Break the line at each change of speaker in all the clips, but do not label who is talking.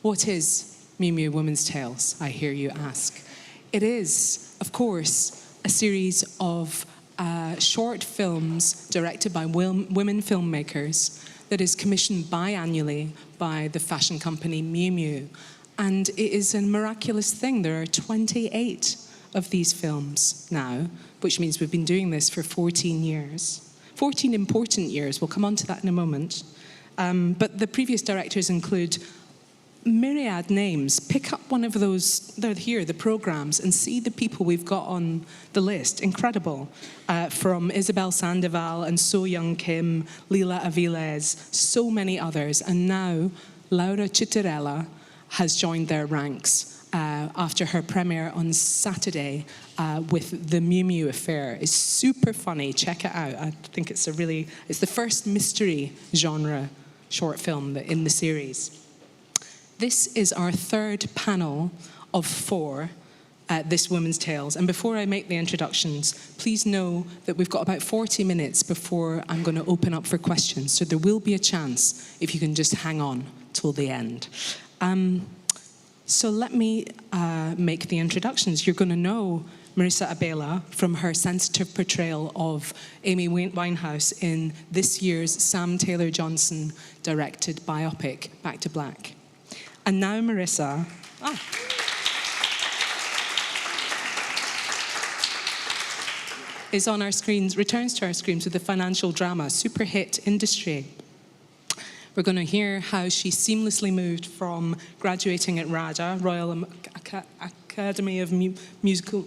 What is Miu Miu Women's Tales, I hear you ask? It is, of course, a series of short films directed by women filmmakers that is commissioned biannually by the fashion company Miu Miu. And it is a miraculous thing. There are 28 of these films now, which means we've been doing this for 14 years. 14 important years. We'll come on to that in a moment. But the previous directors include myriad names. Pick up one of those, they're here, the programs, and see the people we've got on the list. Incredible. From Isabel Sandoval and So Young Kim, Lila Aviles, so many others. And now Laura Cittarella has joined their ranks after her premiere on Saturday with The Miu Miu Affair. It's super funny. Check it out. I think it's the first mystery genre short film in the series. This is our third panel of 4 at this Women's Tales. And before I make the introductions, please know that we've got about 40 minutes before I'm going to open up for questions. So there will be a chance if you can just hang on till the end. So let me make the introductions. You're going to know Marisa Abela from her sensitive portrayal of Amy Winehouse in this year's Sam Taylor Johnson directed biopic, Back to Black. And now Marisa is on our screens, returns to our screens with the financial drama, Super Hit Industry. We're going to hear how she seamlessly moved from graduating at RADA, Royal Academy of Musical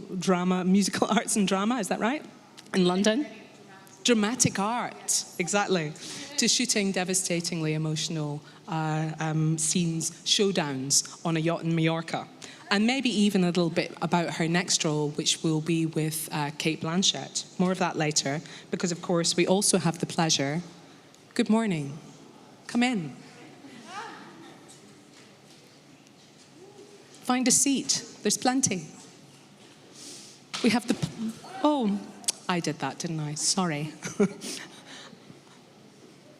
Arts and Drama, is that right? In London? Dramatic art, exactly. To shooting devastatingly emotional scenes, showdowns on a yacht in Mallorca. And maybe even a little bit about her next role, which will be with Cate Blanchett. More of that later, because of course we also have the pleasure. Good morning. Come in. Find a seat. There's plenty. We have oh, I did that, didn't I? Sorry.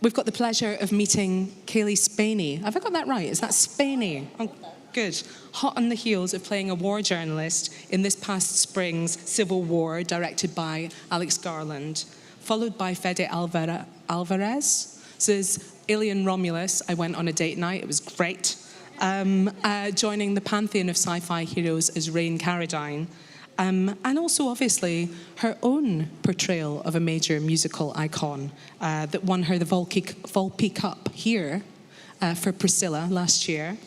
We've got the pleasure of meeting Cailee Spaeny. Have I got that right? Is that Spaeny? Oh, good. Hot on the heels of playing a war journalist in this past spring's Civil War, directed by Alex Garland, followed by Fede Alvarez's Alien Romulus. I went on a date night. It was great. Joining the pantheon of sci-fi heroes as Rain Carradine. And also, obviously, her own portrayal of a major musical icon that won her the Volpi Cup here for Priscilla last year.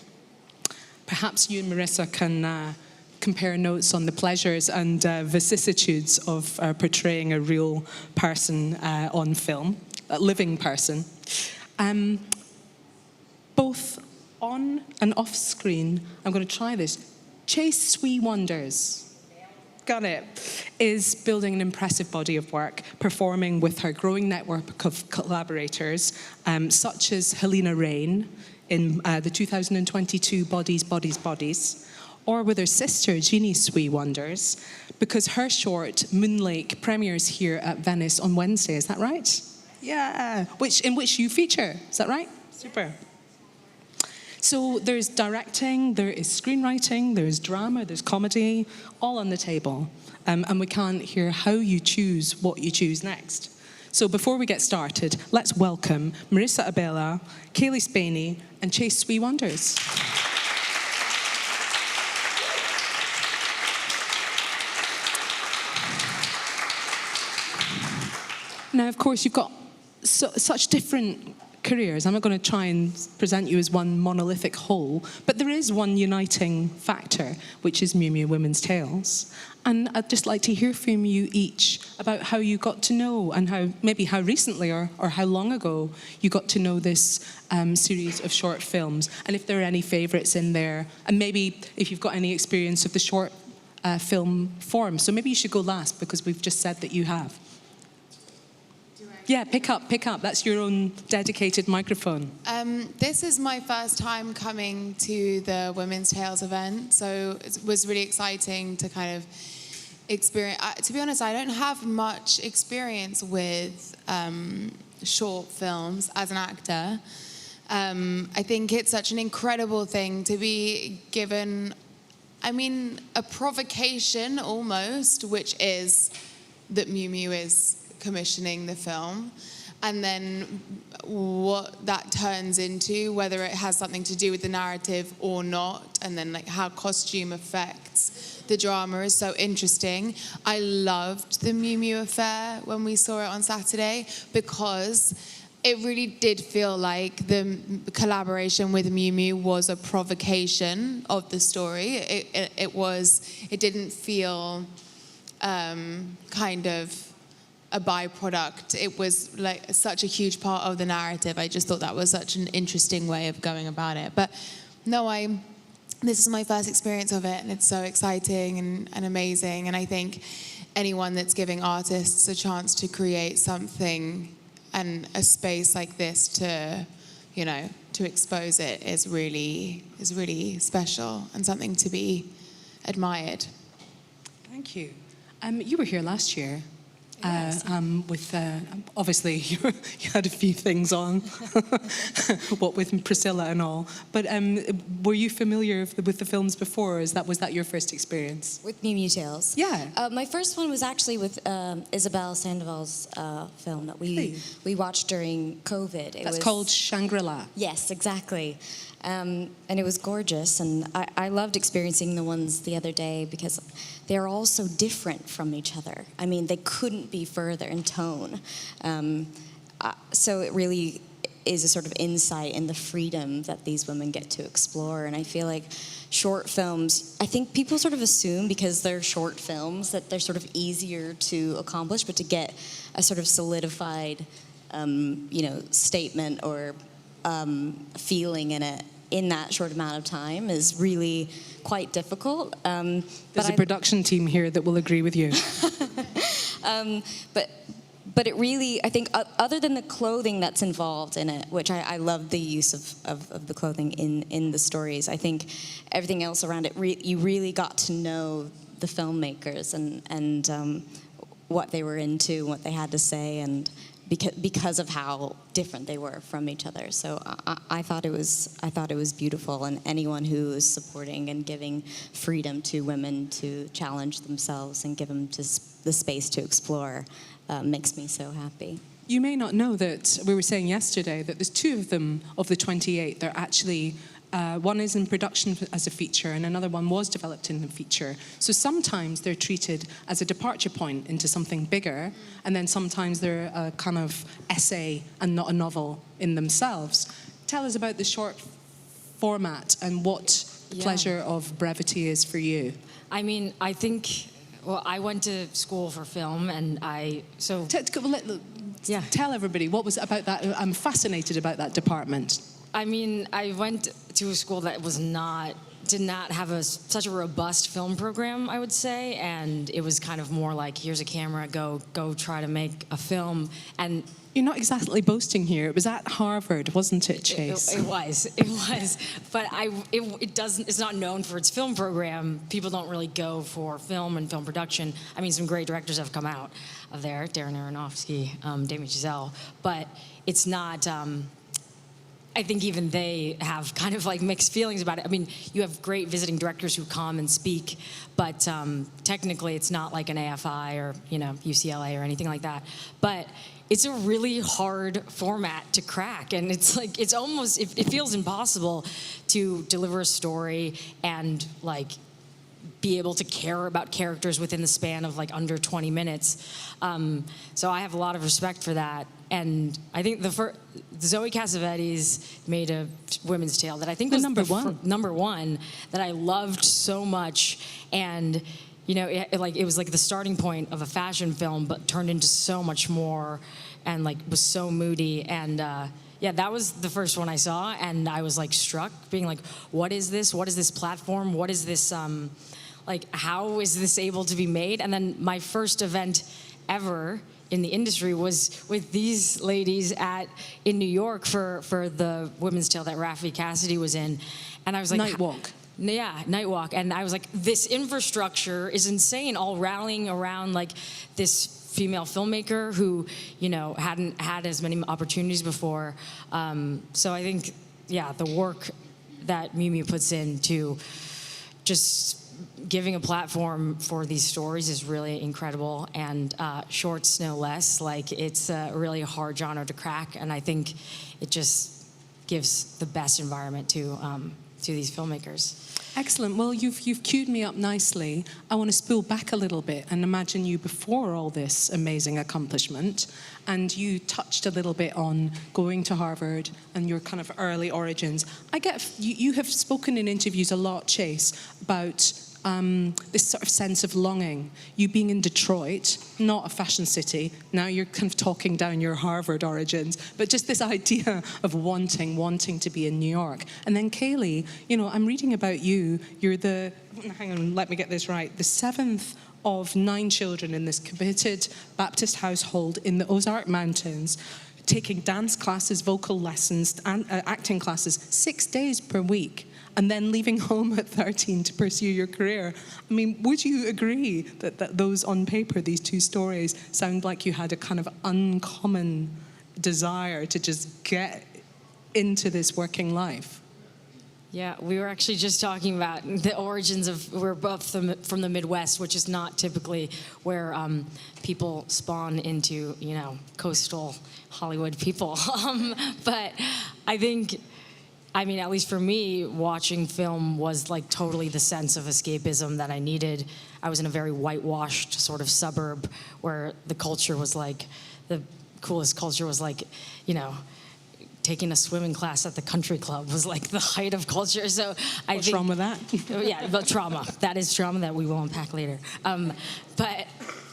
Perhaps you and Marisa can compare notes on the pleasures and vicissitudes of portraying a real person on film, a living person. Both on and off screen, I'm going to try this. Sui Wonders. Got it, is building an impressive body of work, performing with her growing network of collaborators, such as Helena Rain in the 2022 Bodies, Bodies, Bodies, or with her sister, Jeannie Sui Wonders, because her short, Moon Lake, premieres here at Venice on Wednesday, is that right? Yeah, in which you feature, is that right? Super. So there's directing, there is screenwriting, there's drama, there's comedy, all on the table. And we can't hear how you choose what you choose next. So before we get started, let's welcome Marisa Abela, Cailee Spaeny, and Sui Wonders. Now, of course, you've got such different careers. I'm not going to try and present you as one monolithic whole, but there is one uniting factor, which is Miu Miu Women's Tales. And I'd just like to hear from you each about how you got to know and how recently or how long ago you got to know this series of short films, and if there are any favourites in there, and maybe if you've got any experience of the short film form. So maybe you should go last, because we've just said that you have. Yeah, pick up. That's your own dedicated microphone.
This is my first time coming to the Women's Tales event, so it was really exciting to kind of experience. To be honest, I don't have much experience with short films as an actor. I think it's such an incredible thing to be given, I mean, a provocation almost, which is that Miu Miu is commissioning the film. And then what that turns into, whether it has something to do with the narrative or not, and then like how costume affects the drama is so interesting. I loved the Miu Miu affair when we saw it on Saturday, because it really did feel like the collaboration with Miu Miu was a provocation of the story. It didn't feel kind of a byproduct. It was like such a huge part of the narrative. I just thought that was such an interesting way of going about it. But no, this is my first experience of it, and it's so exciting and amazing. And I think anyone that's giving artists a chance to create something and a space like this to, you know, to expose it is really special and something to be admired.
Thank you. You were here last year.
Yes.
With obviously you had a few things on, what with Priscilla and all. But were you familiar with the films before, or was that your first experience?
With Miu Miu Tales?
Yeah.
My first one was actually with Isabel Sandoval's film that we watched during COVID.
That's called Shangri-La.
Yes, exactly. And it was gorgeous, and I loved experiencing the ones the other day because they're all so different from each other. I mean, they couldn't be further in tone. So it really is a sort of insight in the freedom that these women get to explore. And I feel like short films, I think people sort of assume because they're short films that they're sort of easier to accomplish, but to get a sort of solidified, statement or feeling in it in that short amount of time is really quite difficult.
There's a production team here that will agree with you.
But it really, I think, other than the clothing that's involved in it, which I love the use of the clothing in the stories, I think everything else around it, you really got to know the filmmakers and what they were into, what they had to say, and because of how different they were from each other. So I thought it was beautiful, and anyone who is supporting and giving freedom to women to challenge themselves and give them the space to explore makes me so happy.
You may not know that we were saying yesterday that there's two of them of the 28. They're actually one is in production as a feature, and another one was developed in a feature. So sometimes they're treated as a departure point into something bigger, and then sometimes they're a kind of essay and not a novel in themselves. Tell us about the short format and what the pleasure of brevity is for you.
I mean, I think, well, I went to school for film, and
Tell everybody what was about that. I'm fascinated about that department.
I mean, I went to a school that did not have such a robust film program, I would say, and it was kind of more like, here's a camera, go try to make a film. And
you're not exactly boasting here. It was at Harvard, wasn't it, Chase?
It was, but it's not known for its film program. People don't really go for film and film production. I mean, some great directors have come out of there, Darren Aronofsky, Damien Chazelle, but it's not. I think even they have kind of like mixed feelings about it. I mean, you have great visiting directors who come and speak, but technically it's not like an AFI or UCLA or anything like that. But it's a really hard format to crack, and it's like it feels impossible to deliver a story and like be able to care about characters within the span of like under 20 minutes. So I have a lot of respect for that. And I think Zoe Cassavetes made a women's tale that I think was
number one
that I loved so much. And it was like the starting point of a fashion film, but turned into so much more, and like was so moody. And that was the first one I saw, and I was like struck, being like, what is this? What is this platform? What is this? Like, how is this able to be made? And then my first event ever in the industry was with these ladies in New York for the women's tale that Raffi Cassidy was in. And I was like,
Night Walk.
Yeah, Night Walk. And I was like, this infrastructure is insane, all rallying around like this female filmmaker who, you know, hadn't had as many opportunities before. So I think, yeah, the work that Miu Miu puts into just giving a platform for these stories is really incredible, and shorts no less. Like, it's a really hard genre to crack, and I think it just gives the best environment to these filmmakers.
Excellent. Well, you've queued me up nicely. I want to spool back a little bit and imagine you before all this amazing accomplishment. And you touched a little bit on going to Harvard and your kind of early origins. You have spoken in interviews a lot, Chase, about this sort of sense of longing. You being in Detroit, not a fashion city, now you're kind of talking down your Harvard origins, but just this idea of wanting to be in New York. And then Cailee, you know, I'm reading about you. You're hang on, let me get this right, the 7th of 9 children in this committed Baptist household in the Ozark Mountains, taking dance classes, vocal lessons, and acting classes 6 days per week, and then leaving home at 13 to pursue your career. I mean, would you agree that those on paper, these 2 stories, sound like you had a kind of uncommon desire to just get into this working life?
Yeah, we were actually just talking about the origins of, we're both from the Midwest, which is not typically where people spawn into, you know, coastal Hollywood people. But I think, I mean, at least for me, watching film was like totally the sense of escapism that I needed. I was in a very whitewashed sort of suburb where the culture was like, the coolest culture was like, you know, taking a swimming class at the country club was like the height of culture. So I
What's
think,
wrong with that?
Yeah, but trauma. That is trauma that we will unpack later. But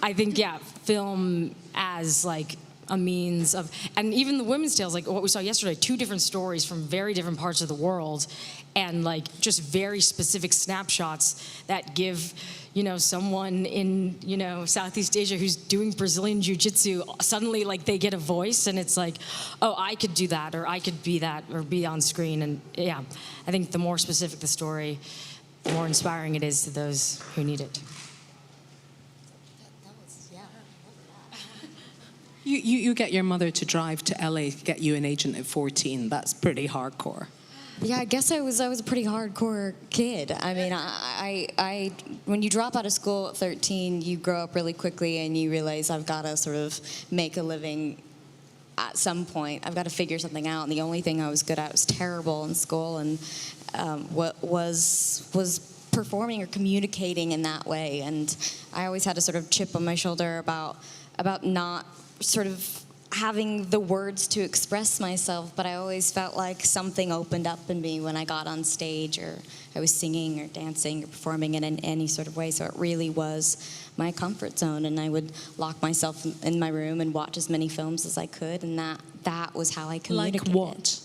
I think, yeah, film as like a means of, and even the women's tales, like what we saw yesterday, 2 different stories from very different parts of the world, and like just very specific snapshots that give, you know, someone in, you know, Southeast Asia who's doing Brazilian jiu-jitsu, suddenly like they get a voice, and it's like, oh, I could do that, or I could be that, or be on screen. And yeah, I think the more specific the story, the more inspiring it is to those who need it.
You get your mother to drive to LA to get you an agent at 14. That's pretty hardcore.
Yeah, I guess I was a pretty hardcore kid. I mean, I when you drop out of school at 13, you grow up really quickly and you realize I've got to sort of make a living at some point. I've got to figure something out. And the only thing I was good at was terrible in school, and what was performing or communicating in that way. And I always had a sort of chip on my shoulder about not sort of having the words to express myself, but I always felt like something opened up in me when I got on stage, or I was singing or dancing or performing in any sort of way. So it really was my comfort zone, and I would lock myself in my room and watch as many films as I could, and that was how I communicated.
Like what?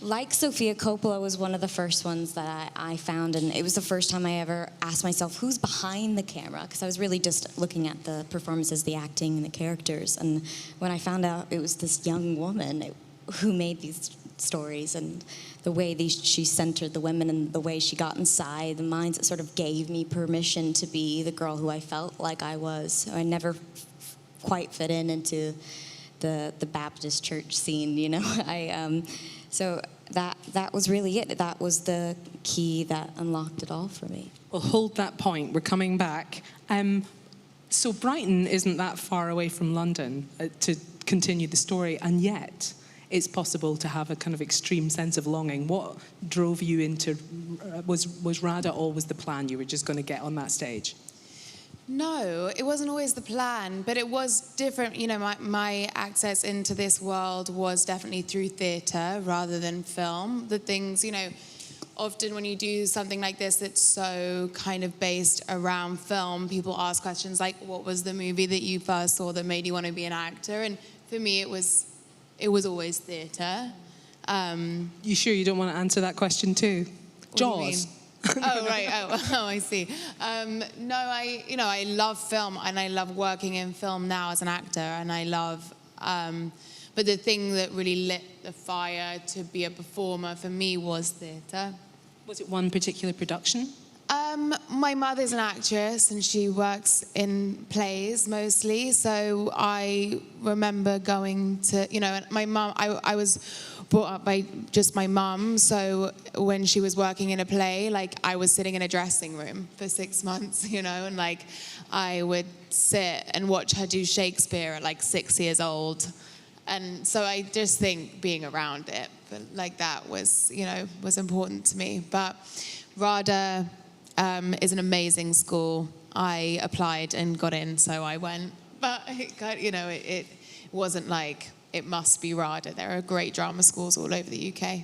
Like Sofia Coppola was one of the first ones that I found, and it was the first time I ever asked myself, who's behind the camera? Because I was really just looking at the performances, the acting, and the characters. And when I found out it was this young woman who made these stories, and the way she centered the women, and the way she got inside the minds, it sort of gave me permission to be the girl who I felt like I was. So I never quite fit into the Baptist church scene, you know. So that was really it. That was the key that unlocked it all for me.
Well, hold that point. We're coming back. So Brighton isn't that far away from London to continue the story, and yet it's possible to have a kind of extreme sense of longing. What drove you into, was RADA always the plan? You were just going to get on that stage?
No, it wasn't always the plan, but it was different. You know, my access into this world was definitely through theatre rather than film. The things, you know, often when you do something like this that's so kind of based around film, people ask questions like, what was the movie that you first saw that made you want to be an actor? And for me, it was always theatre.
You sure you don't want to answer that question too? Jaws.
Oh, right. Oh, I see. No, I love film, and I love working in film now as an actor, and I love, but the thing that really lit the fire to be a performer for me was theatre.
Was it one particular production?
My mother's an actress and she works in plays mostly. So I remember going to, my mum, I was brought up by just my mum. So when she was working in a play, like I was sitting in a dressing room for 6 months, and like I would sit and watch her do Shakespeare at like 6 years old. And so I just think being around it, but like that was, was important to me. But RADA is an amazing school. I applied and got in, so I went. But it wasn't like it must be RADA. There are great drama schools all over the UK.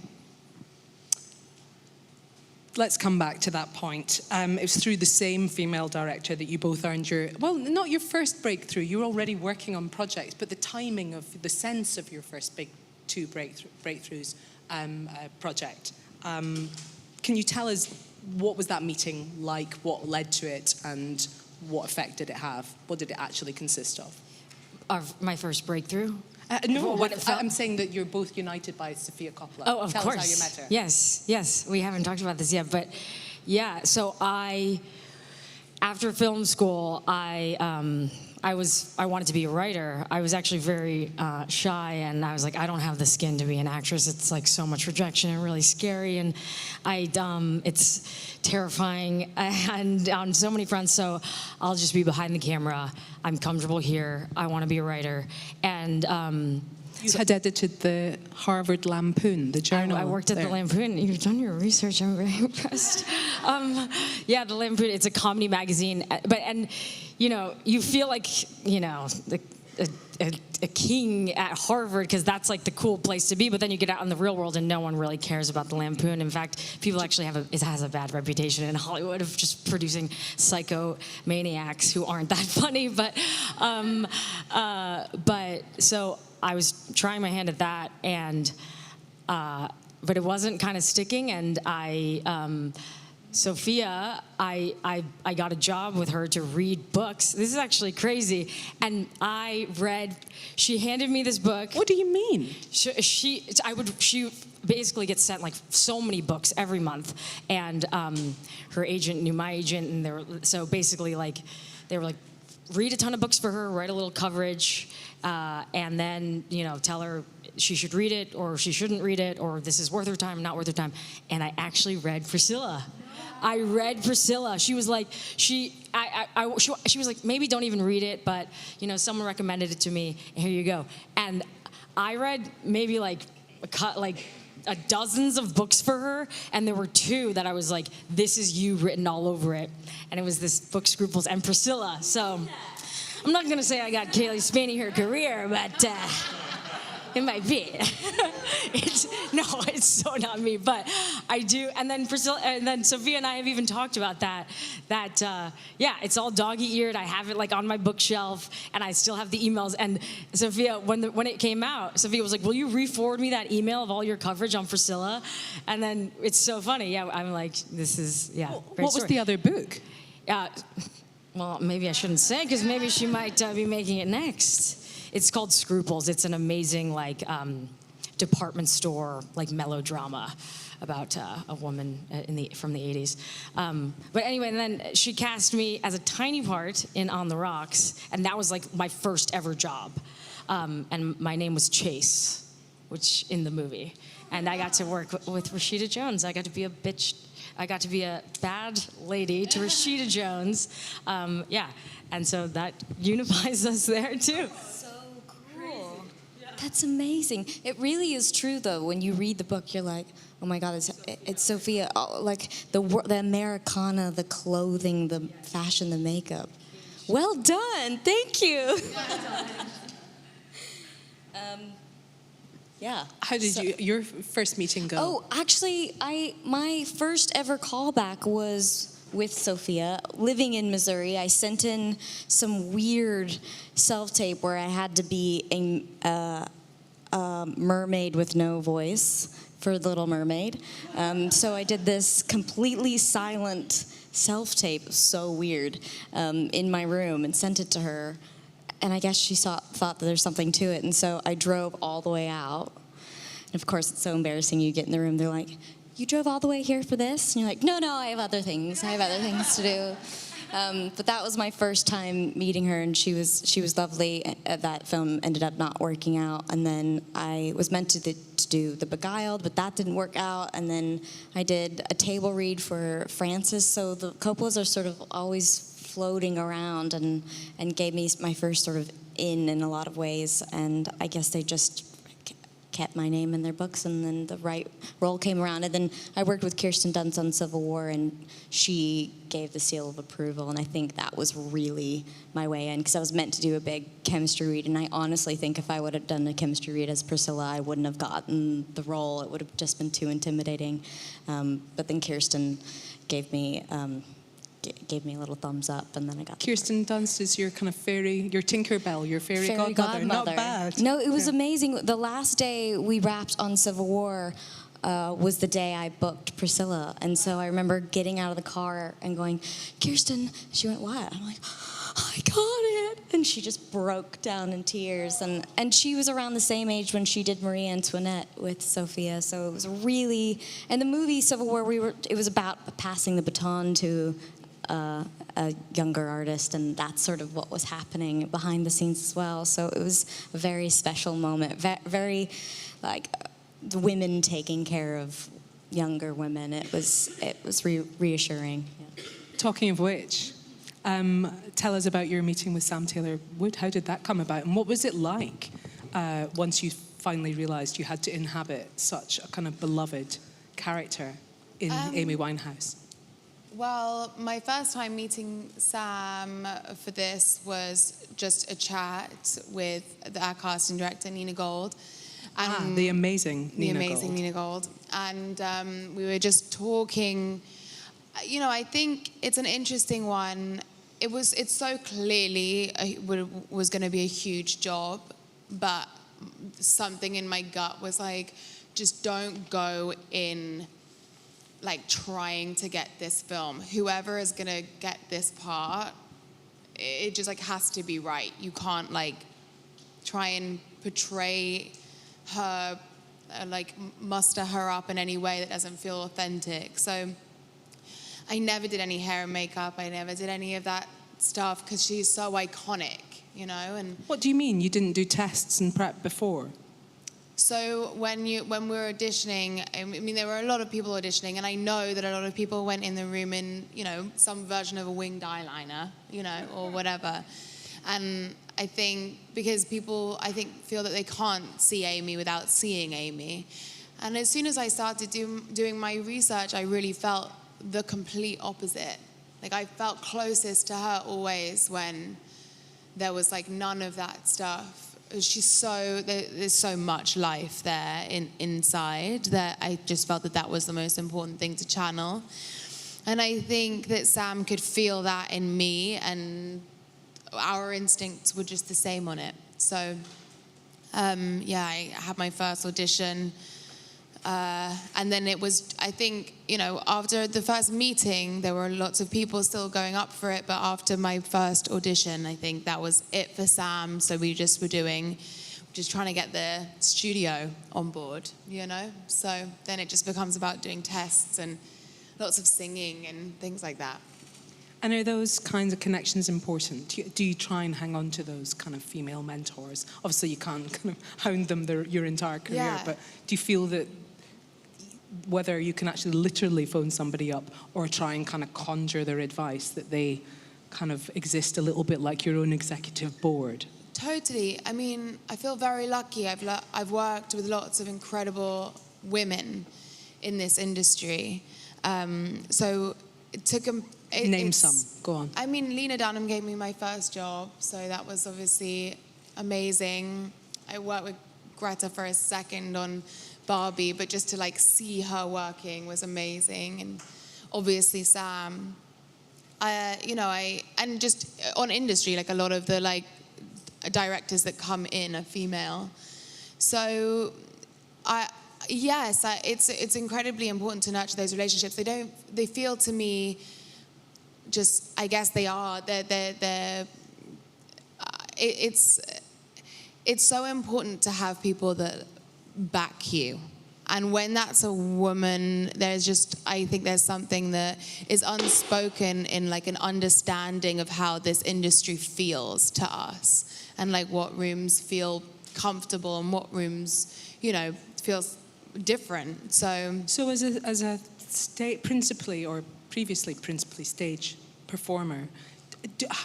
Let's come back to that point. It was through the same female director that you both earned not your first breakthrough. You were already working on projects, but the timing of the sense of your first big two breakthroughs project. Can you tell us what was that meeting like? What led to it, and what effect did it have? What did it actually consist of?
Of my first breakthrough?
I'm saying that you're both united by Sofia Coppola.
Oh, of
Tell
course.
us how you met her.
Yes. We haven't talked about this yet, but yeah. So after film school, I wanted to be a writer. I was actually very shy, and I was like, I don't have the skin to be an actress. It's like so much rejection and really scary, and it's terrifying and on so many fronts. So I'll just be behind the camera. I'm comfortable here. I want to be a writer, and.
You had edited the Harvard Lampoon, the journal.
I worked at the Lampoon. You've done your research. I'm very impressed. The Lampoon. It's a comedy magazine, you feel like a king at Harvard because that's like the cool place to be. But then you get out in the real world and no one really cares about the Lampoon. In fact, people actually it has a bad reputation in Hollywood of just producing psychomaniacs who aren't that funny. But so I was trying my hand at that, and but it wasn't kind of sticking. And Sofia, I got a job with her to read books. This is actually crazy. And she handed me this book.
What do you mean?
She basically gets sent like so many books every month. And her agent knew my agent, and so basically they were like, read a ton of books for her, write a little coverage, and then, tell her she should read it or she shouldn't read it, or this is worth her time, not worth her time. And I actually read Priscilla. I read Priscilla. She was like, she was like, maybe don't even read it, but someone recommended it to me. And here you go. And I read maybe dozens of books for her, and there were two that I was like, this is you written all over it. And it was this book, Scruples, and Priscilla. So I'm not going to say I got Cailee Spaeny her career, but it might be. It's so not me, but I do. And then Priscilla, and then Sofia and I have even talked about that. It's all dog-eared. I have it like on my bookshelf, and I still have the emails. And Sofia, when it came out, Sofia was like, "Will you re-forward me that email of all your coverage on Priscilla?" And then it's so funny. Yeah, I'm like, this is
What was the other book?
Well, maybe I shouldn't say because maybe she might be making it next. It's called Scruples. It's an amazing department store melodrama about a woman from the 80s. But anyway, and then she cast me as a tiny part in On the Rocks, and that was like my first ever job. And my name was Chase, which in the movie. And I got to work with Rashida Jones. I got to be a bitch. I got to be a bad lady to Rashida Jones. And so that unifies us there too.
That's amazing. It really is true, though. When you read the book, you're like, oh my God, it's Sofia. Oh, like the Americana, the clothing, the fashion, the makeup. Well done. Thank you.
How did your first meeting go?
Oh, actually, my first ever callback was with Sofia, living in Missouri. I sent in some weird self-tape where I had to be a mermaid with no voice for Little Mermaid. So I did this completely silent self-tape, so weird, in my room and sent it to her. And I guess she thought that there's something to it. And so I drove all the way out. And of course, it's so embarrassing. You get in the room, they're like, you drove all the way here for this? And you're like, no, I have other things. I have other things to do. But that was my first time meeting her, and she was lovely. That film ended up not working out, and then I was meant to do The Beguiled, but that didn't work out. And then I did a table read for Francis. So the Coppolas are sort of always floating around, and gave me my first sort of in a lot of ways. And I guess they just kept my name in their books, and then the right role came around. And then I worked with Kirsten Dunst on Civil War, and she gave the seal of approval, and I think that was really my way in, because I was meant to do a big chemistry read, and I honestly think if I would have done a chemistry read as Priscilla, I wouldn't have gotten the role. It would have just been too intimidating. But then Kirsten gave me a little thumbs up, and then I got
Kirsten Dunst is your kind of fairy, your Tinkerbell, your fairy godmother. Not bad.
No, it was amazing. The last day we wrapped on Civil War was the day I booked Priscilla, and so I remember getting out of the car and going, Kirsten. She went, what? I'm like, I got it, and she just broke down in tears. And she was around the same age when she did Marie Antoinette with Sophia, so it was really. And the movie Civil War, it was about passing the baton to a younger artist, and that's sort of what was happening behind the scenes as well. So it was a very special moment, very like women taking care of younger women. It was reassuring. Yeah.
Talking of which, tell us about your meeting with Sam Taylor Wood. How did that come about, and what was it like once you finally realised you had to inhabit such a kind of beloved character in Amy Winehouse?
Well, my first time meeting Sam for this was just a chat with our casting director, Nina Gold. And
the amazing
Nina Gold. And we were just talking. You know, I think it's an interesting one. It's so clearly was going to be a huge job, but something in my gut was like, just don't go in like trying to get this film. Whoever is gonna get this part, it just like has to be right. You can't like try and portray her, like muster her up in any way that doesn't feel authentic. So I never did any hair and makeup. I never did any of that stuff because she's so iconic, you know. And
what do you mean you didn't do tests and prep before?
So when we're auditioning, I mean, there were a lot of people auditioning, and I know that a lot of people went in the room in, you know, some version of a winged eyeliner, you know, or whatever. And I think because people, I think, feel that they can't see Amy without seeing Amy. And as soon as I started doing my research, I really felt the complete opposite. Like, I felt closest to her always when there was, like, none of that stuff. There's so much life there inside that I just felt that was the most important thing to channel. And I think that Sam could feel that in me, and our instincts were just the same on it. So, I had my first audition. And then it was, I think, you know, after the first meeting, there were lots of people still going up for it. But after my first audition, I think that was it for Sam. So we just were just trying to get the studio on board, you know. So then it just becomes about doing tests and lots of singing and things like that.
And are those kinds of connections important? Do you try and hang on to those kind of female mentors? Obviously, you can't kind of hound them your entire career, but do you feel that whether you can actually literally phone somebody up or try and kind of conjure their advice, that they kind of exist a little bit like your own executive board?
Totally. I mean, I feel very lucky. I've worked with lots of incredible women in this industry. So
name some. Go on.
I mean, Lena Dunham gave me my first job, so that was obviously amazing. I worked with Greta for a second on Barbie, but just to like see her working was amazing. And obviously Sam, and just on industry, like a lot of the like directors that come in are female. So it's incredibly important to nurture those relationships. They feel to me just, I guess they are, it's so important to have people that back you, And when that's a woman, I think there's something that is unspoken in like an understanding of how this industry feels to us, and like what rooms feel comfortable and what rooms, feels different. So
as a principally or previously principally stage performer,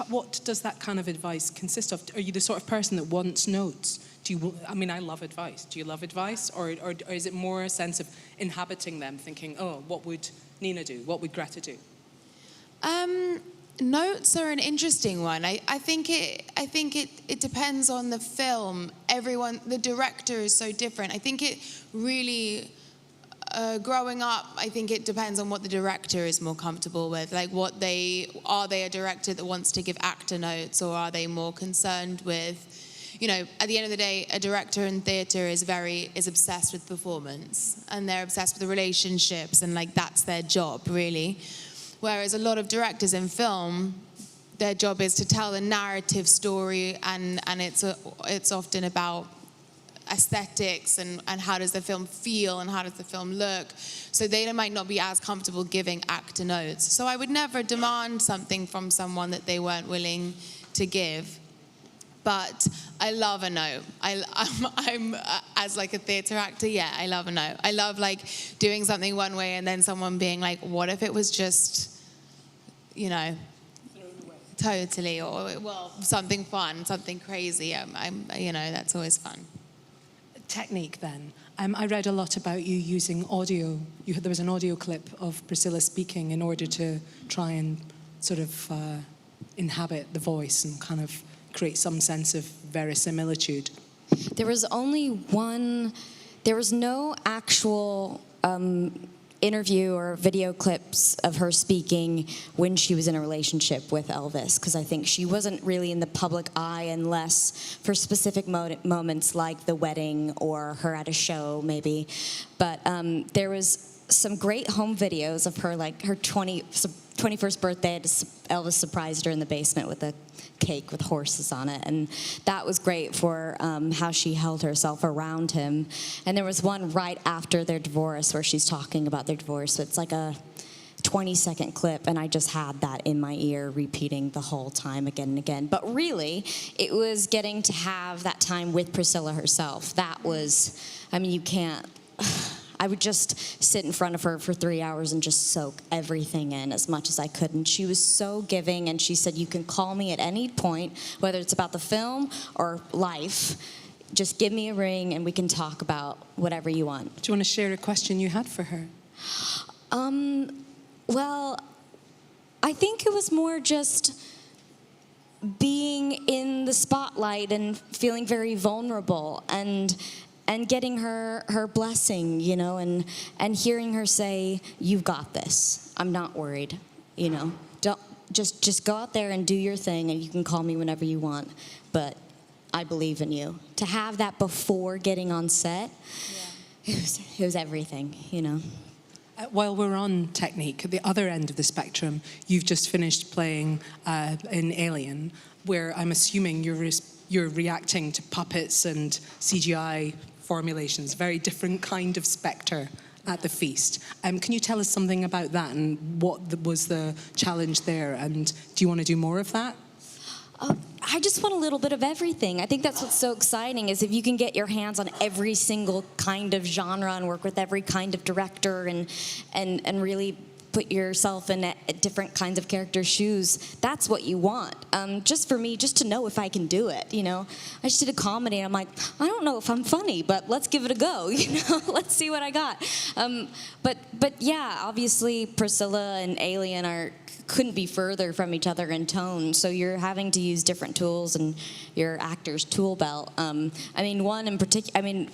what does that kind of advice consist of? Are you the sort of person that wants notes? I love advice. Do you love advice? Or is it more a sense of inhabiting them, thinking, oh, what would Nina do? What would Greta do?
Notes are an interesting one. I think it depends on the film. The director is so different. I think it really, growing up, I think it depends on what the director is more comfortable with. Like are they a director that wants to give actor notes, or are they more concerned with, at the end of the day, a director in theatre is obsessed with performance, and they're obsessed with the relationships, and like that's their job, really. Whereas a lot of directors in film, their job is to tell a narrative story, and it's often about aesthetics and how does the film feel and how does the film look. So they might not be as comfortable giving actor notes. So I would never demand something from someone that they weren't willing to give. But I love a note. I'm as like a theatre actor, yeah, I love a note. I love like doing something one way and then someone being like, what if it was just, totally, or something fun, something crazy. That's always fun.
Technique then. I read a lot about you using audio. There was an audio clip of Priscilla speaking in order to try and sort of inhabit the voice and kind of create some sense of verisimilitude.
There was no actual interview or video clips of her speaking when she was in a relationship with Elvis, because I think she wasn't really in the public eye unless for specific moments like the wedding or her at a show maybe. But there was some great home videos of her, like her 21st birthday. Elvis surprised her in the basement with a cake with horses on it, and that was great for how she held herself around him. And there was one right after their divorce where she's talking about their divorce, so it's like a 20-second clip, and I just had that in my ear repeating the whole time again and again. But really, it was getting to have that time with Priscilla herself. That was, you can't, I would just sit in front of her for 3 hours and just soak everything in as much as I could. And she was so giving, and she said, you can call me at any point, whether it's about the film or life. Just give me a ring and we can talk about whatever you want.
Do you want to share a question you had for her?
Well, I think it was more just being in the spotlight and feeling very vulnerable and getting her blessing, and hearing her say, "You've got this. I'm not worried." Don't just go out there and do your thing, and you can call me whenever you want, but I believe in you. To have that before getting on set, it was everything,
While we're on technique, at the other end of the spectrum, you've just finished playing in Alien, where I'm assuming you're reacting to puppets and CGI formulations, very different kind of spectre at the feast. Can you tell us something about that and what was the challenge there? And do you want to do more of that?
I just want a little bit of everything. I think that's what's so exciting, is if you can get your hands on every single kind of genre and work with every kind of director and really put yourself in different kinds of characters' shoes. That's what you want. Just for me, just to know if I can do it, I just did a comedy, and I'm like, I don't know if I'm funny, but let's give it a go, Let's see what I got. But yeah, obviously Priscilla and Alien couldn't be further from each other in tone, so you're having to use different tools in your actor's tool belt. One in particular,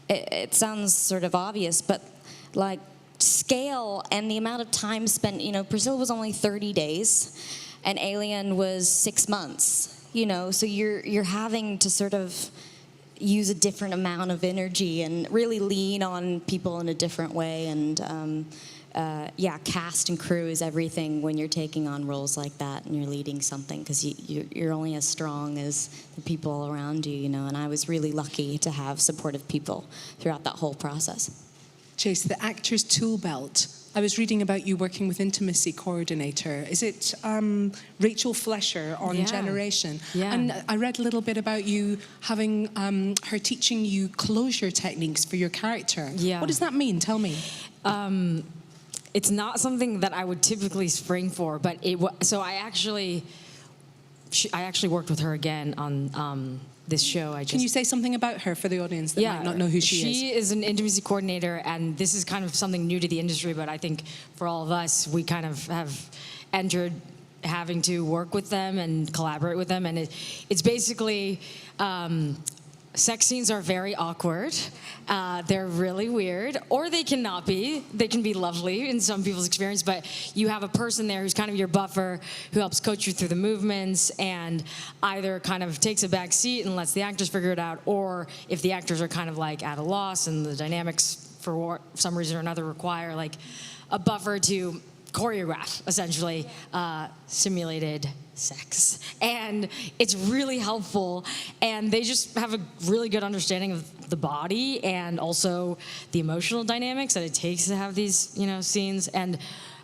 it sounds sort of obvious, but like, scale and the amount of time spent, Priscilla was only 30 days and Alien was 6 months, so you're having to sort of use a different amount of energy and really lean on people in a different way. And cast and crew is everything when you're taking on roles like that and you're leading something, because you're only as strong as the people around you, and I was really lucky to have supportive people throughout that whole process.
Chase, the actor's tool belt. I was reading about you working with intimacy coordinator. Is it Rachel Flesher on Generation?
Yeah.
And I read a little bit about you having her teaching you closure techniques for your character.
Yeah.
What does that mean? Tell me.
It's not something that I would typically spring for, but so I actually worked with her again on this show.
Can you say something about her for the audience that might not know who she is?
She is an intimacy coordinator, and this is kind of something new to the industry, but I think for all of us, we kind of have entered having to work with them and collaborate with them, and it's basically sex scenes are very awkward. They're really weird, or they cannot be. They can be lovely in some people's experience, but you have a person there who's kind of your buffer, who helps coach you through the movements, and either kind of takes a back seat and lets the actors figure it out, or if the actors are kind of like at a loss and the dynamics for some reason or another require like a buffer to choreograph, essentially, simulated sex. And it's really helpful, and they just have a really good understanding of the body and also the emotional dynamics that it takes to have these, scenes. And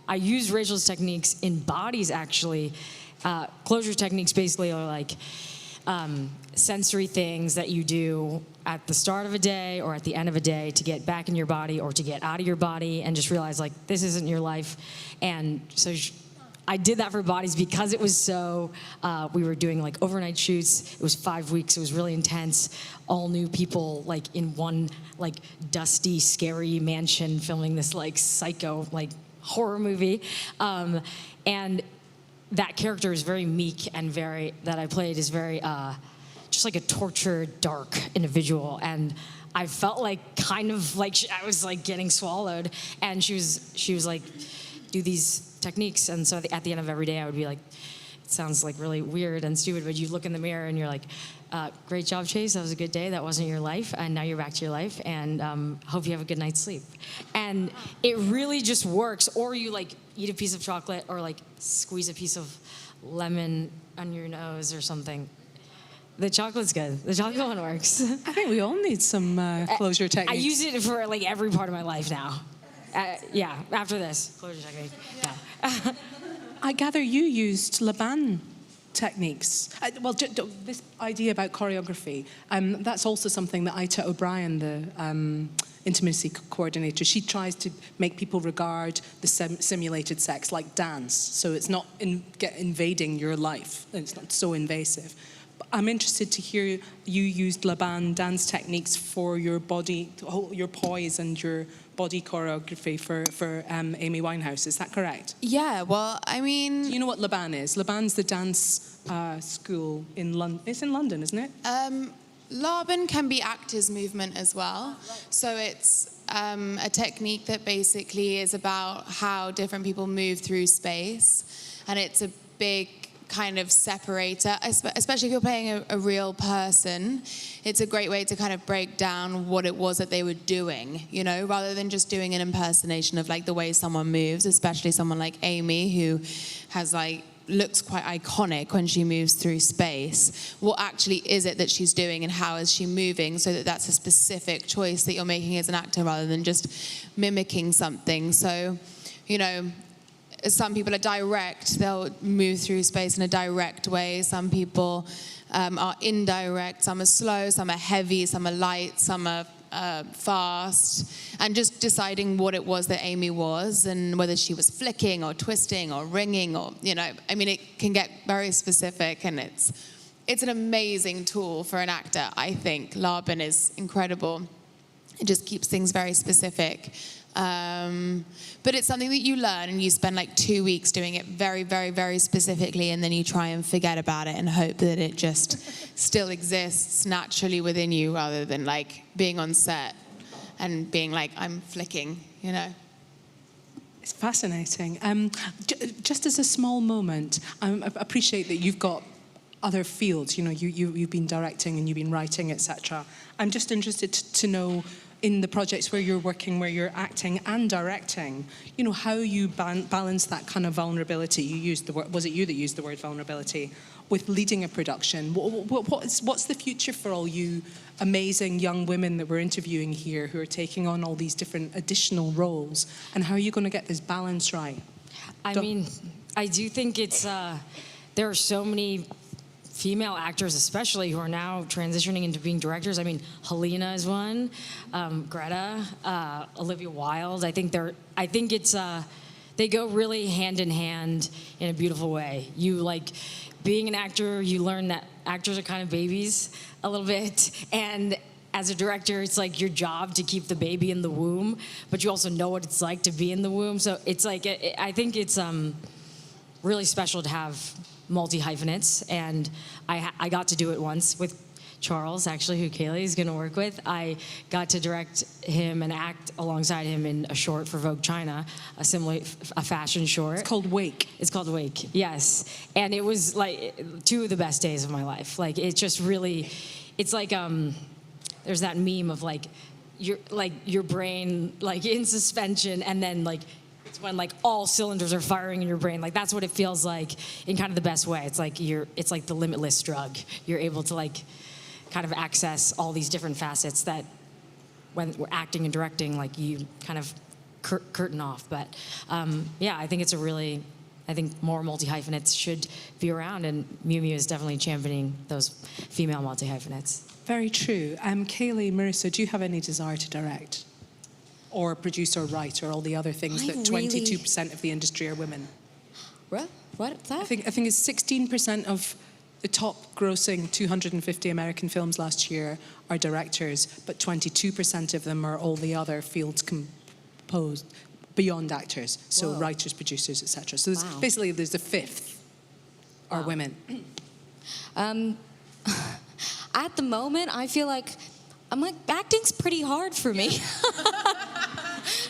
I use Rachel's techniques in bodies, actually. Closure techniques basically are like sensory things that you do at the start of a day or at the end of a day to get back in your body or to get out of your body and just realize, like, this isn't your life. And so I did that for bodies because it was so, we were doing like overnight shoots. It was 5 weeks. It was really intense. All new people, like in one like dusty, scary mansion filming this like psycho, like horror movie. And that character is very meek and that I played is very, just like a tortured, dark individual. And I felt like kind of like I was like getting swallowed. And she was like, do these techniques. And so at the end of every day, I would be like, it sounds like really weird and stupid, but you look in the mirror and you're like, great job, Chase. That was a good day. That wasn't your life. And now you're back to your life. And hope you have a good night's sleep. And it really just works. Or you like eat a piece of chocolate or like squeeze a piece of lemon on your nose or something. The chocolate's good. The chocolate one works.
I think we all need some closure techniques.
I use it for like every part of my life now. Yeah, after this, closure technique. Yeah.
I gather you used Laban techniques. This idea about choreography, that's also something that Ita O'Brien, the intimacy coordinator, she tries to make people regard the simulated sex like dance. So it's not invading your life. It's not so invasive. But I'm interested to hear you used Laban dance techniques for your body, your poise and your body choreography for Amy Winehouse. Is that correct?
Yeah, well, I mean...
Do you know what Laban is? Laban's the dance school in London. It's in London, isn't it?
Laban can be actors' movement as well. So it's a technique that basically is about how different people move through space. And it's a big kind of separator, especially if you're playing a real person. It's a great way to kind of break down what it was that they were doing, rather than just doing an impersonation of like the way someone moves, especially someone like Amy, who has like looks quite iconic when she moves through space. What actually is it that she's doing and how is she moving, so that that's a specific choice that you're making as an actor rather than just mimicking something. So, some people are direct, they'll move through space in a direct way. Some people are indirect, some are slow, some are heavy, some are light, some are fast. And just deciding what it was that Amy was and whether she was flicking or twisting or ringing or, it can get very specific, and it's an amazing tool for an actor, I think. Laban is incredible. It just keeps things very specific. But it's something that you learn, and you spend like 2 weeks doing it very, very, very specifically, and then you try and forget about it and hope that it just still exists naturally within you, rather than like being on set and being like, I'm flicking,
It's fascinating. Just as a small moment, I appreciate that you've got other fields. You've been directing and you've been writing, etc. I'm just interested to know, in the projects where you're working, where you're acting and directing, how you balance that kind of vulnerability. You used the word, was it you that used the word vulnerability, with leading a production. What's the future for all you amazing young women that we're interviewing here who are taking on all these different additional roles? And how are you going to get this balance right?
I mean, I do think it's, there are so many female actors especially who are now transitioning into being directors. I mean, Helena is one, Greta, Olivia Wilde. I think it's, they go really hand in hand in a beautiful way. You like, being an actor, you learn that actors are kind of babies a little bit, and as a director, it's like your job to keep the baby in the womb, but you also know what it's like to be in the womb. So it's like, I think it's really special to have multi-hyphenates, and I got to do it once with Charles, actually, who Cailee is going to work with. I got to direct him and act alongside him in a short for Vogue China, a fashion short.
It's called Wake.
It's called Wake, yes. And it was like 2 of the best days of my life. Like, it just really, it's like, there's that meme of like your brain like in suspension, and then like it's when like all cylinders are firing in your brain. Like, that's what it feels like in kind of the best way. It's like it's like the limitless drug. You're able to like kind of access all these different facets that when we're acting and directing, like you kind of curtain off. But yeah, I think it's I think more multi-hyphenates should be around, and Miu Miu is definitely championing those female multi-hyphenates.
Very true. Cailee, Marisa, do you have any desire to direct or produce or write or all the other things that 22% of the industry are women?
What's that?
I think it's 16% of the top grossing 250 American films last year are directors, but 22% of them are all the other fields composed beyond actors, so writers, producers, etc. So basically there's a fifth are women.
At the moment, I feel like acting's pretty hard for me.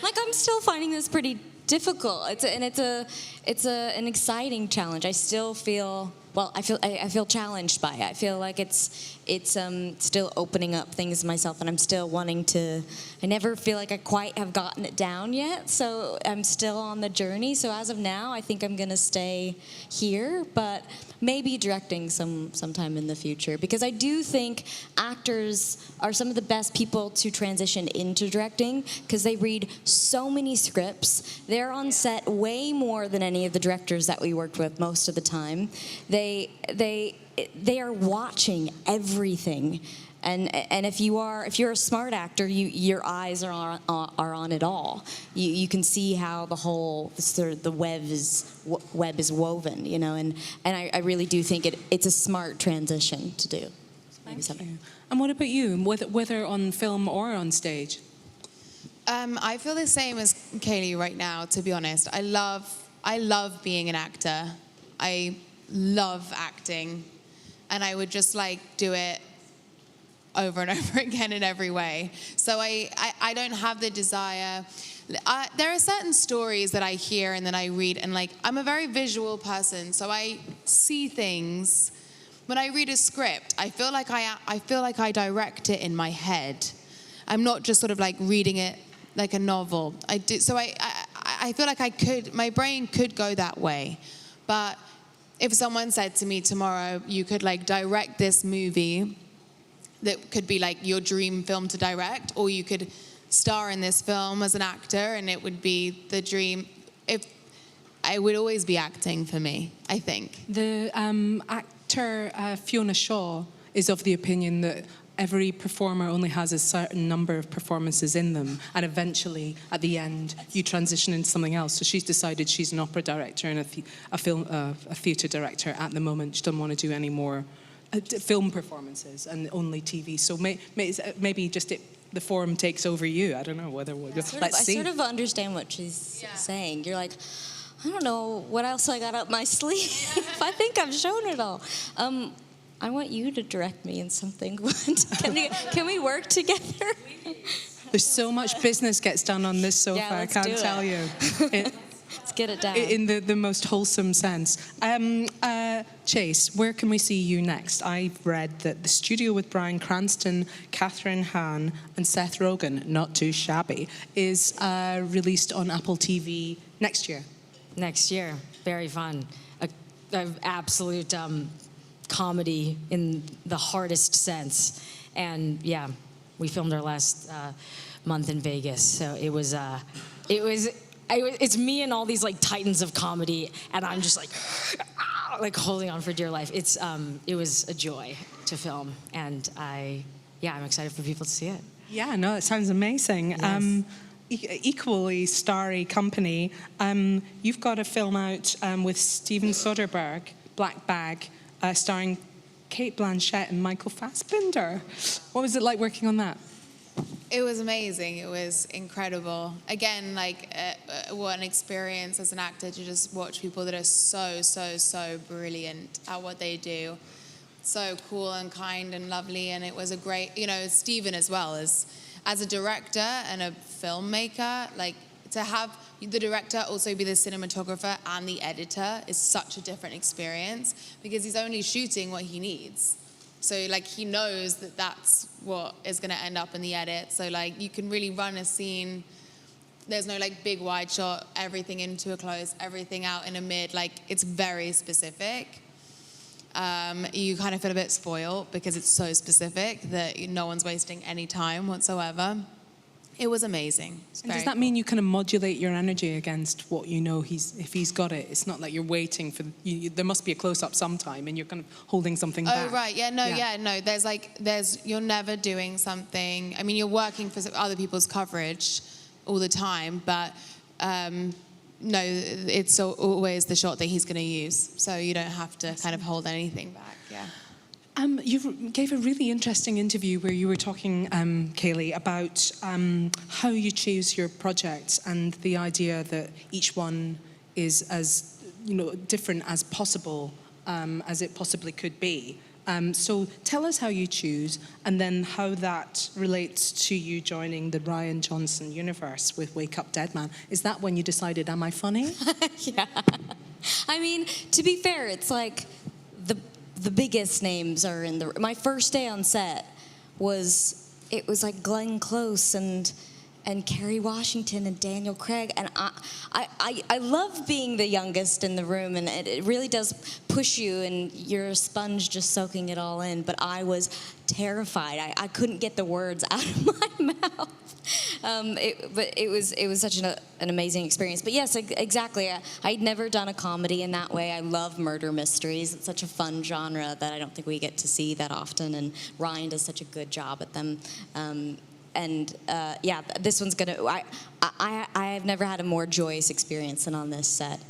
Like, I'm still finding this pretty difficult. It's an exciting challenge. I still feel, I feel challenged by it. I feel like it's still opening up things myself, and I'm still wanting to. I never feel like I quite have gotten it down yet, so I'm still on the journey. So as of now, I think I'm gonna stay here, but maybe directing sometime in the future, because I do think actors are some of the best people to transition into directing, because they read so many scripts. They're on set way more than any of the directors that we worked with most of the time. They are watching everything, and if you're a smart actor, your eyes are on it all. You can see how the whole the web is woven, you know, and I really do think it's a smart transition to do.
And what about you, whether on film or on stage?
I feel the same as Cailee right now, to be honest. I love being an actor. I love acting, and I would just like do it over and over again in every way. So I don't have the desire. There are certain stories that I hear and then I read, and like, I'm a very visual person, so I see things. When I read a script, I feel like I direct it in my head. I'm not just sort of like reading it like a novel. I feel like my brain could go that way. But if someone said to me tomorrow, you could like direct this movie that could be like your dream film to direct, or you could star in this film as an actor and it would be the dream, I would always be acting for me, I think.
The actor Fiona Shaw is of the opinion that every performer only has a certain number of performances in them, and eventually, at the end, you transition into something else. So she's decided she's an opera director and a theatre director at the moment. She doesn't want to do any more film performances and only TV. So maybe just the form takes over you. I don't know whether we'll just let's see.
I sort of understand what she's saying. You're like, I don't know what else I got up my sleeve. I think I've shown it all. I want you to direct me in something. Can we work together?
There's so much business gets done on this sofa, I can't tell you.
Let's get it down.
In the most wholesome sense. Chase, where can we see you next? I've read that The Studio with Bryan Cranston, Catherine Hahn, and Seth Rogen, not too shabby, is released on Apple TV next year.
Next year, very fun. An absolute comedy in the hardest sense. And yeah, we filmed our last month in Vegas, so it's me and all these like titans of comedy, and I'm just like holding on for dear life. It was a joy to film, and I'm excited for people to see it.
Yeah, no, it sounds amazing.
Yes.
Equally starry company. You've got a film out with Steven Soderbergh, Black Bag, starring Kate Blanchett and Michael Fassbender. What was it like working on that?
It was amazing. It was incredible. Again, what an experience as an actor to just watch people that are so brilliant at what they do. So cool and kind and lovely. And it was a great, Stephen as well as a director and a filmmaker, to have the director also be the cinematographer and the editor is such a different experience because he's only shooting what he needs. So he knows that that's what is going to end up in the edit. So you can really run a scene. There's no big wide shot, everything into a close, everything out in a mid. It's very specific. You kind of feel a bit spoiled because it's so specific that no one's wasting any time whatsoever. It was amazing.
And does that mean you kind of modulate your energy against what if he's got it? It's not like you're waiting for, there must be a close-up sometime and you're kind of holding something back.
Oh, right, no. You're never doing something, you're working for other people's coverage all the time, but no, it's always the shot that he's going to use, so you don't have to kind of hold anything back, yeah.
You gave a really interesting interview where you were talking, Cailee, about how you choose your projects and the idea that each one is as different as possible as it possibly could be. So tell us how you choose, and then how that relates to you joining the Rian Johnson universe with Wake Up Dead Man. Is that when you decided, am I funny?
Yeah. To be fair, it's the biggest names are in the. My first day on set was Glenn Close and Kerry Washington and Daniel Craig, and I love being the youngest in the room, and it really does push you, and you're a sponge just soaking it all in. But I was terrified. I couldn't get the words out of my mouth. It was such an amazing experience. But yes, exactly. I'd never done a comedy in that way. I love murder mysteries. It's such a fun genre that I don't think we get to see that often, and Ryan does such a good job at them. This one's gonna. I have never had a more joyous experience than on this set.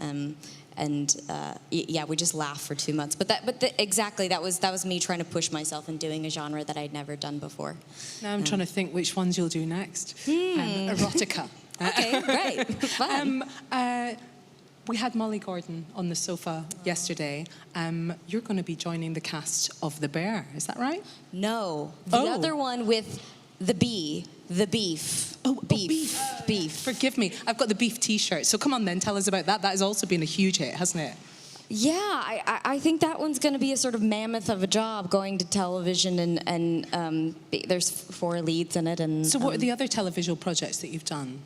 We just laughed for 2 months. Exactly, that was me trying to push myself and doing a genre that I'd never done before.
Now I'm trying to think which ones you'll do next. Erotica.
Okay, great, fun.
We had Molly Gordon on the sofa yesterday. You're going to be joining the cast of The Bear, is that right?
No, the other one with the beef. Beef.
Forgive me, I've got the beef T-shirt. So come on then, tell us about that. That has also been a huge hit, hasn't it?
Yeah, I think that one's going to be a sort of mammoth of a job, going to television, and there's 4 leads in it. And
so what are the other televisual projects that you've done?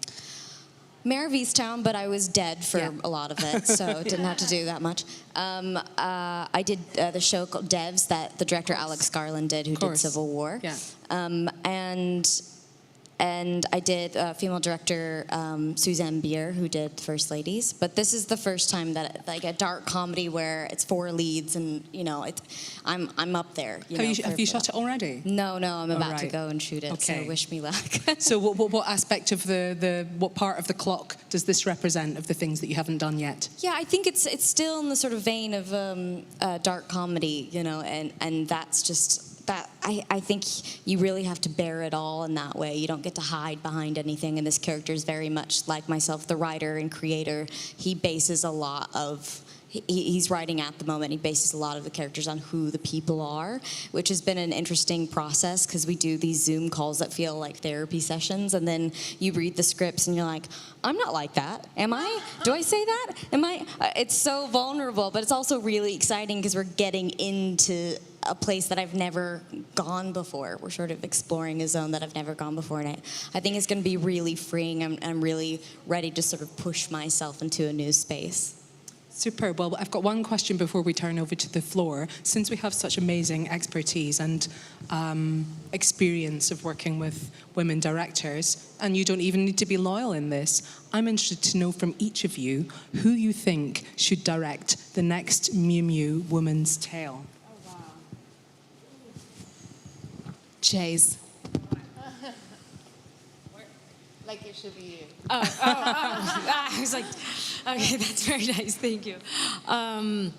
Mayor of Easttown, but I was dead for a lot of it, so didn't have to do that much. I did the show called Devs that the director Alex Garland did, who did Civil War.
Yeah.
And I did female director Suzanne Bier, who did First Ladies. But this is the first time that a dark comedy where it's 4 leads, and I'm up there.
Have you shot it already?
No, I'm about to go and shoot it.
Okay.
So wish me luck.
So what aspect of what part of the clock does this represent of the things that you haven't done yet?
Yeah, I think it's still in the sort of vein of dark comedy, and that's just. That I think you really have to bear it all in that way. You don't get to hide behind anything, and this character is very much like myself, the writer and creator. He bases a lot of, he's writing at the moment, he bases a lot of the characters on who the people are, which has been an interesting process because we do these Zoom calls that feel like therapy sessions, and then you read the scripts and you're like, I'm not like that. Am I? Do I say that? Am I? It's so vulnerable, but it's also really exciting because we're getting into a place that I've never gone before. We're sort of exploring a zone that I've never gone before, and I think it's going to be really freeing. I'm really ready to sort of push myself into a new space.
Super. Well, I've got one question before we turn over to the floor. Since we have such amazing expertise and experience of working with women directors, and you don't even need to be loyal in this, I'm interested to know from each of you who you think should direct the next Miu Miu Woman's Tale.
Oh, wow. Chase. Like it should be you.
I was like, okay, that's very nice, thank you. Oh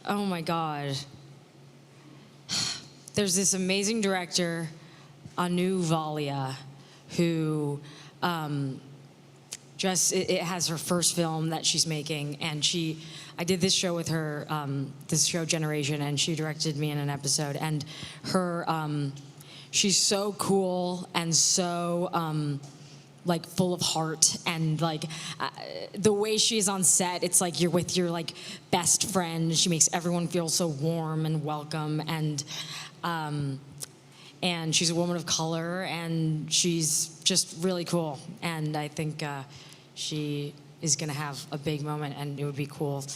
my God. There's this amazing director, Anu Valia, who it has her first film that she's making, and I did this show with her, this show Generation, and she directed me in an episode, and she's so cool and so, like full of heart, and like the way she is on set, it's like you're with your like best friend. She makes everyone feel so warm and welcome, and she's a woman of color, and she's just really cool. And I think she is gonna have a big moment, and it would be cool to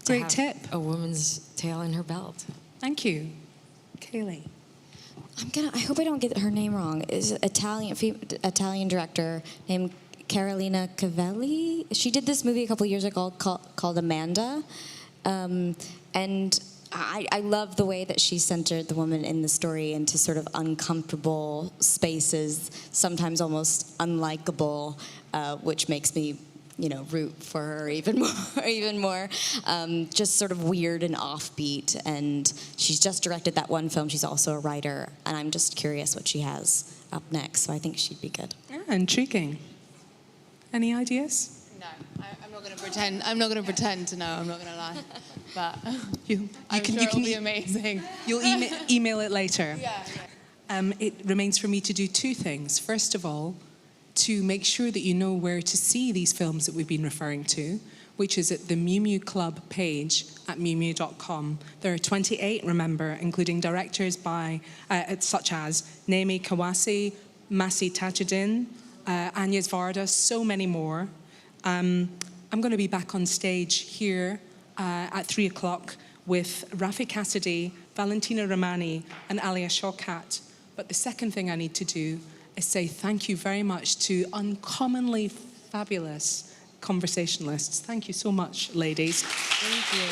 Great
have
tip.
a woman's tale in her belt.
Thank you. Cailee.
I hope I don't get her name wrong. Is Italian director named Carolina Cavelli. She did this movie a couple years ago called Amanda, and I love the way that she centered the woman in the story into sort of uncomfortable spaces, sometimes almost unlikable, which makes me, root for her even more. Just sort of weird and offbeat. And she's just directed that one film. She's also a writer, and I'm just curious what she has up next. So I think she'd be good.
Yeah, intriguing. Any ideas?
No, I'm not going to pretend. I'm not going to pretend to know. I'm not going to lie. But I'm sure it'll be amazing.
You'll email it later.
Yeah.
It remains for me to do two things. First of all, to make sure that you know where to see these films that we've been referring to, which is at the Miu Miu Club page at miumiu.com. There are 28, remember, including directors such as Naomi Kawase, Masi Tajuddin, Agnes Varda, so many more. I'm going to be back on stage here at 3 o'clock with Rafi Cassidy, Valentina Romani, and Alia Shawkat. But the second thing I need to do is say thank you very much to uncommonly fabulous conversationalists. Thank you so much, ladies.
Thank you.